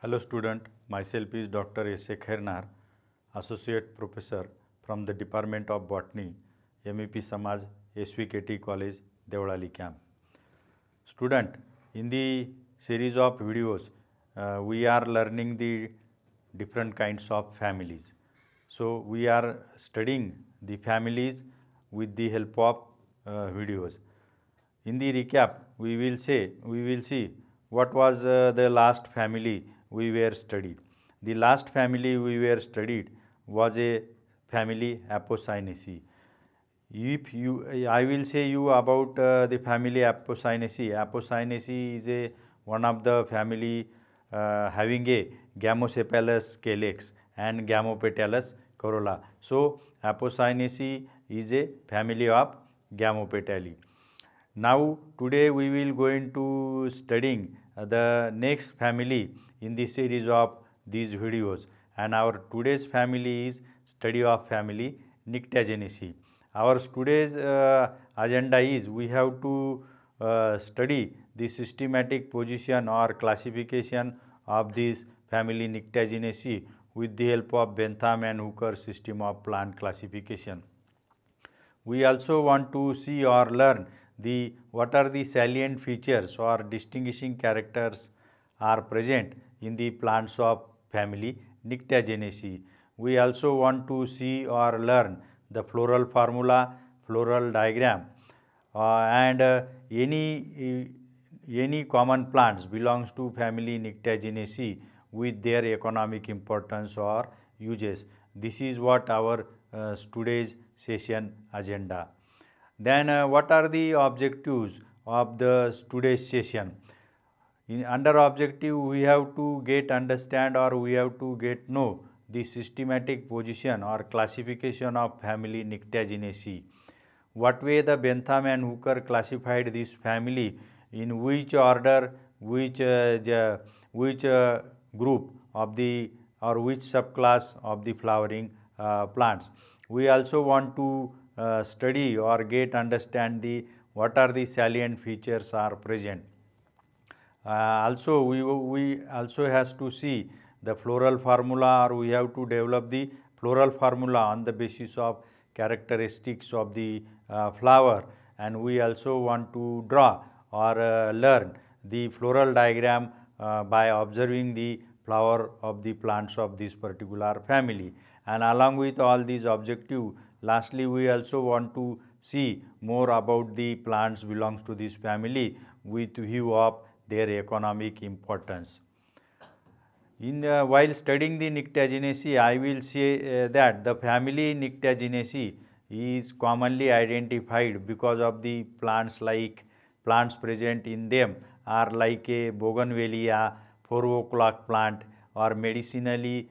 Hello student, myself is Dr. S.A. Khairnar, Associate Professor from the Department of Botany, MEP Samaj, SVKT College, Deolali Camp. Student, in the series of videos, we are learning the different kinds of families. So we are studying the families with the help of videos. In the recap, we will see what was the last family we were studied. The last family we were studied was a family Apocynaceae. I will say you about the family Apocynaceae. Apocynaceae is one of the family having a Gamocephalous calyx and Gamopetalous corolla. So Apocynaceae is a family of Gamopetalae. Now today we will going to studying the next family in the series of these videos, and our today's family is study of family Nyctagenaceae. Our today's agenda is we have to study the systematic position or classification of this family Nyctagenaceae with the help of Bentham and Hooker system of plant classification. We also want to see or learn what are the salient features or distinguishing characters are present in the plants of family Nyctagenaceae. We also want to see or learn the floral formula, floral diagram, and any common plants belongs to family Nyctagenaceae with their economic importance or uses. This is what our today's session agenda. Then what are the objectives of the today's session? Under objective we have to get understand or we have to get know the systematic position or classification of family Nyctagenaceae. What way the Bentham and Hooker classified this family, in which order, which group of the or which subclass of the flowering plants. We also want to study or get understand the what are the salient features are present. Also we also has to see the floral formula, or we have to develop the floral formula on the basis of characteristics of the flower, and we also want to draw or learn the floral diagram by observing the flower of the plants of this particular family. And along with all these objectives, lastly we also want to see more about the plants belongs to this family with view of their economic importance. While studying the Nyctagenaceae, I will say that the family Nyctagenaceae is commonly identified because of the plants present in them are like a bougainvillea, 4 o'clock plant, or medicinally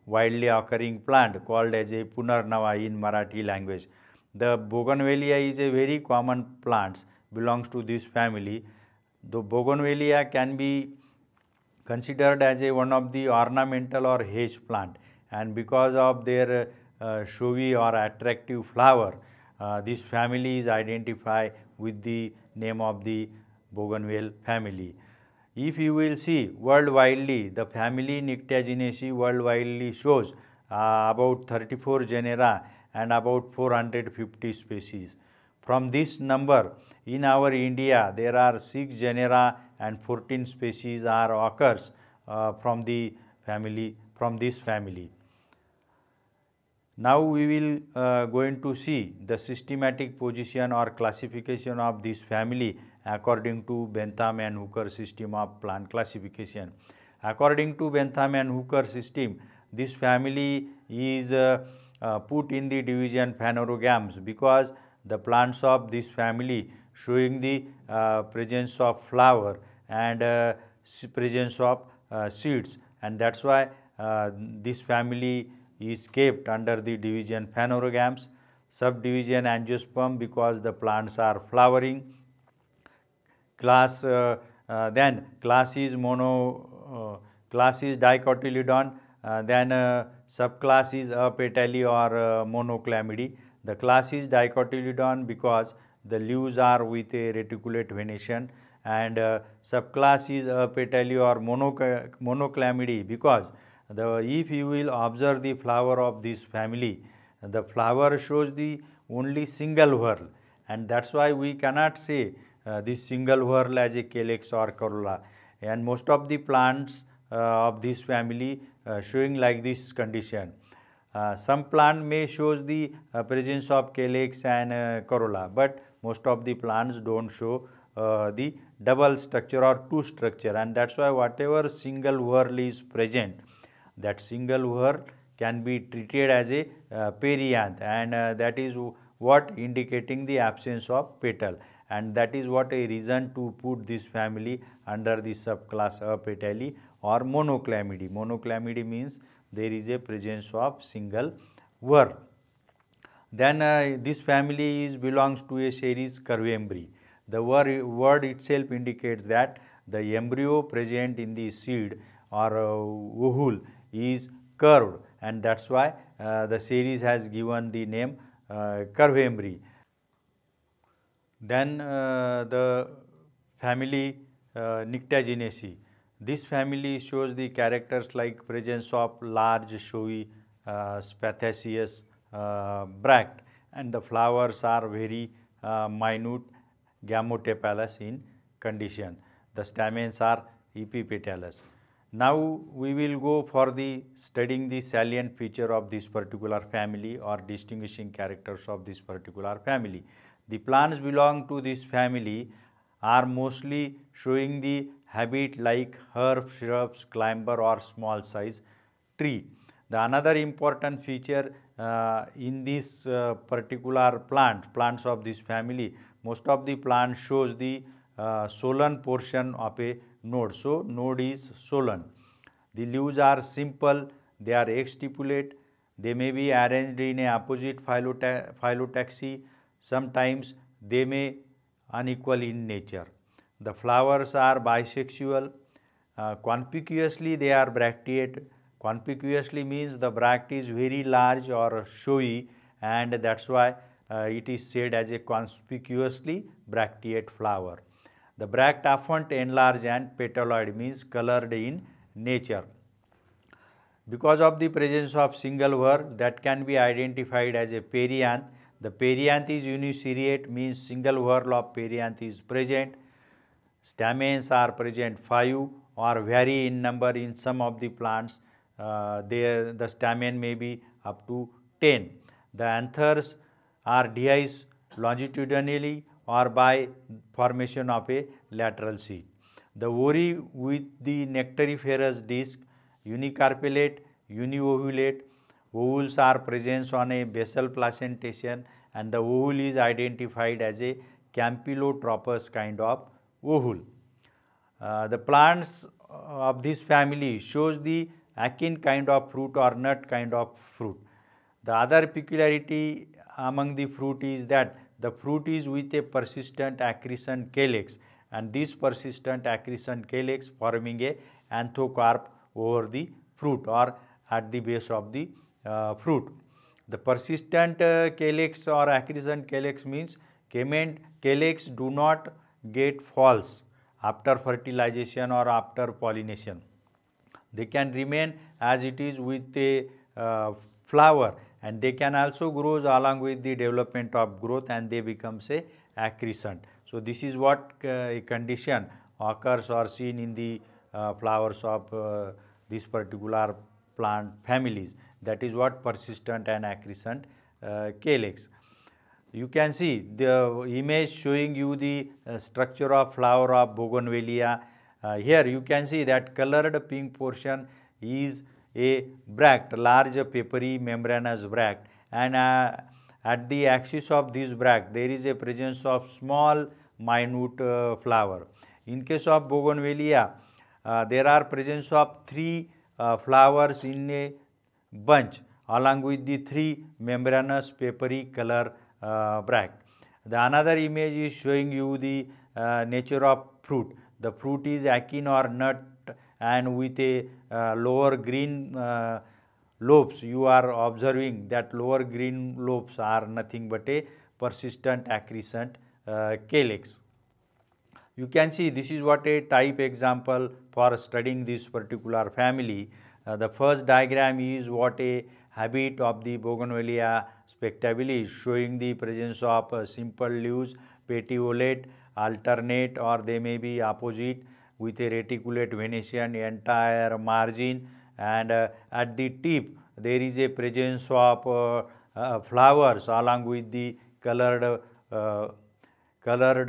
widely occurring plant called as a punarnava in Marathi language. The bougainvillea is a very common plant belongs to this family. The bougainvillea can be considered as one of the ornamental or hedge plant, and because of their showy or attractive flower, this family is identified with the name of the bougainvillea family. If you will see worldwide, the family Nyctagenaceae worldwide shows about 34 genera and about 450 species. From this number, in our India, there are 6 genera and 14 species occurs from this family. Now we will going to see the systematic position or classification of this family according to Bentham and Hooker system of plant classification. According to Bentham and Hooker system, this family is put in the division Phanerogams because the plants of this family showing the presence of flower and presence of seeds, and that's why this family is kept under the division Phanerogams. Subdivision Angiosperm because the plants are flowering. Class then class is Dicotyledon, then subclass is Apetalae or Monoclamidae. The class is Dicotyledon because the leaves are with a reticulate venation, and subclass is apetally or monoclamidy, because if you will observe the flower of this family, the flower shows the only single whorl, and that's why we cannot say this single whorl as a calyx or corolla. And most of the plants of this family showing like this condition. Some plant may shows the presence of calyx and corolla, but most of the plants don't show the double structure or two structure, and that's why whatever single whorl is present, that single whorl can be treated as a perianth, and that is what indicating the absence of petal, and that is what a reason to put this family under the subclass apetally or monoclamidy. Monoclamidy means there is a presence of single whorl. Then this family belongs to a series Curvembri. The word itself indicates that the embryo present in the seed or ovule is curved, and that's why the series has given the name Curvembri. Then the family Nyctaginaceae. This family shows the characters like presence of large showy spathaceous bract, and the flowers are very minute gametopalous in condition. The stamens are epipetalous. Now we will go for the studying the salient feature of this particular family or distinguishing characters of this particular family. The plants belong to this family are mostly showing the habit like herb, shrubs, climber or small size tree. The another important feature in this particular plants of this family, most of the plant shows the solan portion of a node. So node is solan. The leaves are simple, they are exstipulate, they may be arranged in a opposite phyllotaxy, sometimes they may unequal in nature. The flowers are bisexual, conspicuously they are bracteate. Conspicuously means the bract is very large or showy, and that's why it is said as a conspicuously bracteate flower. The bract often enlarged and petaloid means colored in nature. Because of the presence of single whorl that can be identified as a perianth. The perianth is uniseriate means single whorl of perianth is present. Stamens are present 5 or vary in number in some of the plants. The stamen may be up to 10. The anthers are dehisced longitudinally or by formation of a lateral seed. The ovary with the nectariferous disc, unicarpellate, uniovulate. Ovules are present on a basal placentation, and the ovule is identified as a campylotropous kind of ovule. The plants of this family shows the akin kind of fruit or nut kind of fruit. The other peculiarity among the fruit is that the fruit is with a persistent accretion calyx, and this persistent accretion calyx forming a anthocarp over the fruit or at the base of the fruit. The persistent calyx or accretion calyx means calyx do not get false after fertilization or after pollination. They can remain as it is with a flower, and they can also grow along with the development of growth, and they become say accrescent. So this is what a condition occurs or seen in the flowers of this particular plant families. That is what persistent and accrescent calyx. You can see the image showing you the structure of flower of bougainvillea. Here you can see that colored pink portion is a bract, large papery membranous bract, and at the axis of this bract there is a presence of small minute flower. In case of bougainvillea, there are presence of 3 flowers in a bunch along with the 3 membranous papery color bract. The another image is showing you the nature of fruit. The fruit is akin or nut and with a lower green lobes. You are observing that lower green lobes are nothing but a persistent accrescent calyx. You can see this is what a type example for studying this particular family. The first diagram is what a habit of the Bougainvillea spectabilis, showing the presence of simple leaves, petiolate, alternate, or they may be opposite, with a reticulate venation entire margin, and at the tip there is a presence of flowers along with the colored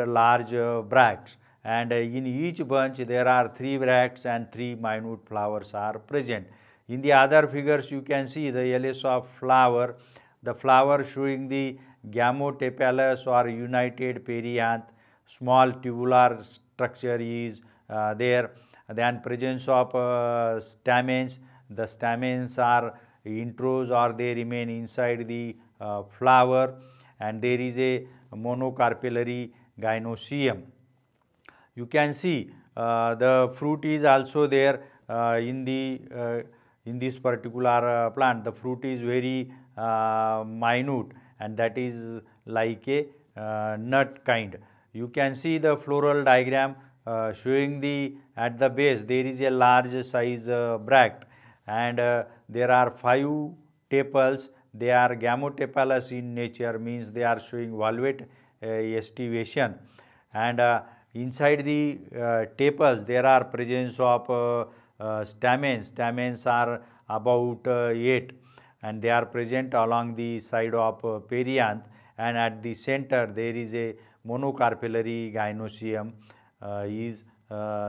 large bracts, and in each bunch there are 3 bracts and 3 minute flowers are present. In the other figures you can see the yellows of flower, the flower showing the gametopalous or united perianth, small tubular structure is there. Then presence of stamens, the stamens are intros or they remain inside the flower, and there is a monocarpellary gynoecium. You can see the fruit is also there in this particular plant. The fruit is very minute, and that is like a nut kind. You can see the floral diagram showing the at the base there is a large size bract, and there are 5 tepals. They are gametopalous in nature, means they are showing valvate estivation, and inside the tepals there are presence of stamens. Stamens are about 8, and they are present along the side of perianth, and at the center there is a monocarpellary gynoecium is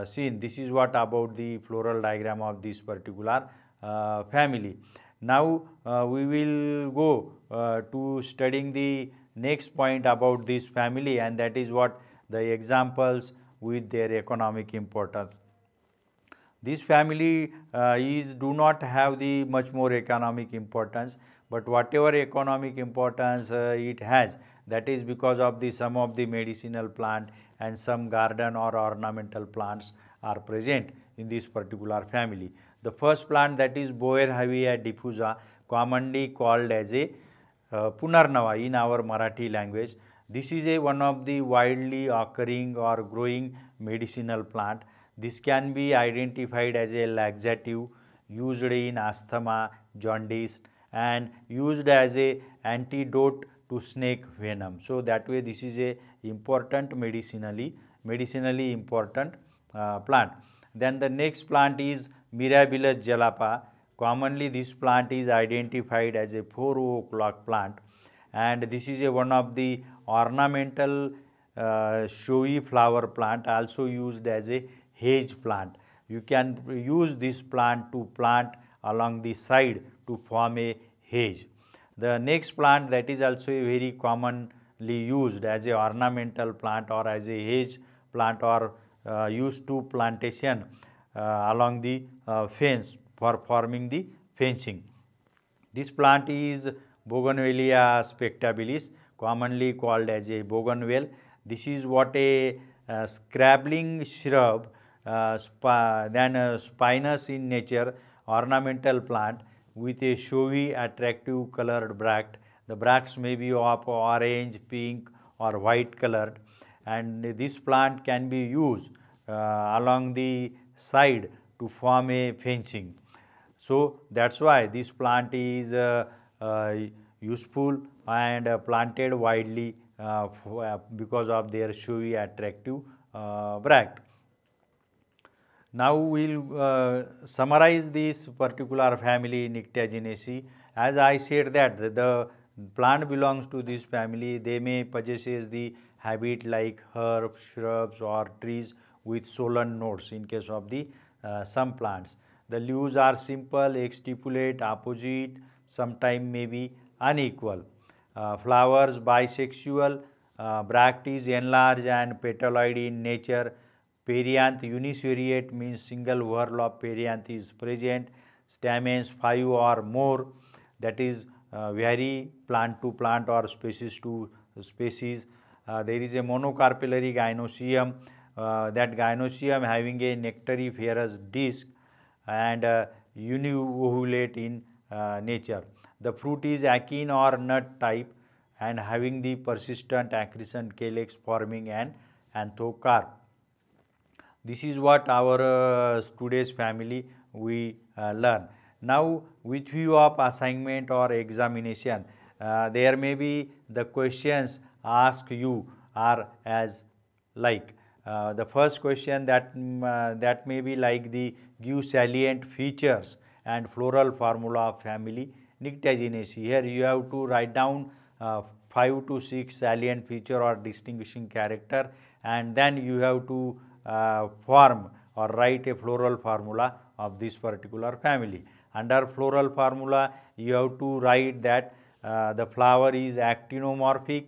seen. This is what about the floral diagram of this particular family. Now we will go to studying the next point about this family, and that is what the examples with their economic importance. This family do not have the much more economic importance, but whatever economic importance it has, that is because of the some of the medicinal plant and some garden or ornamental plants are present in this particular family. The first plant, that is Boerhaavia diffusa, commonly called as a Punarnava in our Marathi language. This is one of the widely occurring or growing medicinal plant. This can be identified as a laxative, used in asthma, jaundice, and used as a antidote to snake venom. So that way this is a important medicinally important plant. Then the next plant is Mirabilis jalapa. Commonly this plant is identified as a 4 o'clock plant, and this is one of the ornamental showy flower plant, also used as a hedge plant. You can use this plant to plant along the side to form a hedge. The next plant, that is also a very commonly used as a ornamental plant or as a hedge plant, or used to plantation along the fence for forming the fencing. This plant is Bougainvillea spectabilis, commonly called as a bougainville. This is what a scrabbling shrub, spinous in nature, ornamental plant with a showy attractive colored bract. The bracts may be of orange, pink or white colored, and this plant can be used along the side to form a fencing. So that is why this plant is useful and planted widely because of their showy attractive bract. Now we will summarize this particular family Nyctiagenaceae. As I said that the plant belongs to this family, they may possesses the habit like herbs, shrubs or trees with swollen nodes in case of the some plants. The leaves are simple, exstipulate, opposite, sometime may be unequal. Flowers bisexual, bract is enlarged and petaloid in nature. Perianth uniseriate, means single whorl of perianth is present. Stamens 5 or more, that is vary plant to plant or species to species. There is a monocarpellary gynoecium, that gynoecium having a nectariferous disc and univolute in nature. The fruit is achene or nut type and having the persistent accretion calyx forming an anthocarp. This is what our today's family we learn. Now with view of assignment or examination, there may be the questions asked you are as like the first question that may be like the give salient features and floral formula of family Nyctaginaceae. Here you have to write down 5 to 6 salient feature or distinguishing character, and then you have to form or write a floral formula of this particular family. Under floral formula, you have to write that the flower is actinomorphic,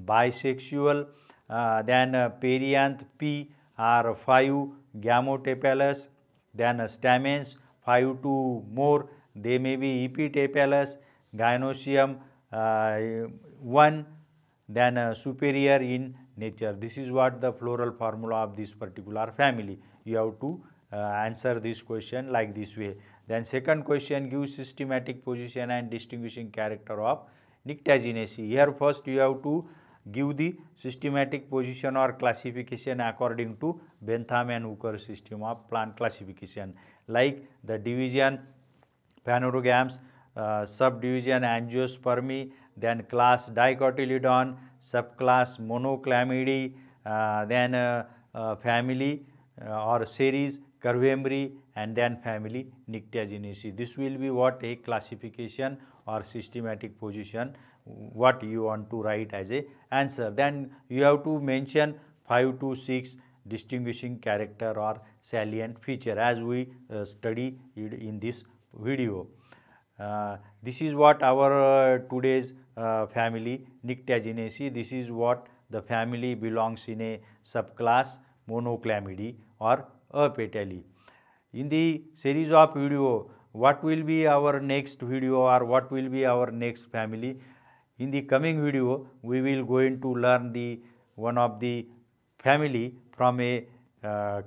bisexual, then perianth P are 5 gametopelous, then stamens 5 to more, they may be epitapelous, gynoecium 1, then superior in nature. This is what the floral formula of this particular family. You have to answer this question like this way. Then second question, give systematic position and distinguishing character of Nyctaginaceae. Here first you have to give the systematic position or classification according to Bentham and Hooker system of plant classification, like the division Phanerogams, subdivision Angiospermi, then class Dicotyledon, subclass Monoclamidae, then family or series Curvemri, and then family Nyctaginaceae. This will be what a classification or systematic position what you want to write as a answer. Then you have to mention 5 to 6 distinguishing character or salient feature as we study in this video. This is what our today's family Nyctaginaceae. This is what the family belongs in a subclass Monoclamidae or Apetalae. In the series of video, what will be our next video or what will be our next family? In the coming video, we will going to learn the one of the family from a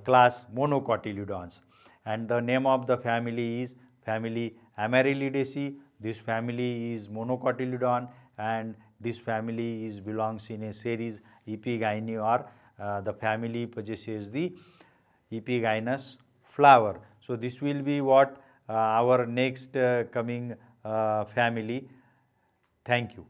class Monocotyledons, and the name of the family is family Amaryllidaceae. This family is Monocotyledon, and this family is belongs in a series Epigyne, or the family possesses the epigynous flower. So this will be what our next coming family. Thank you.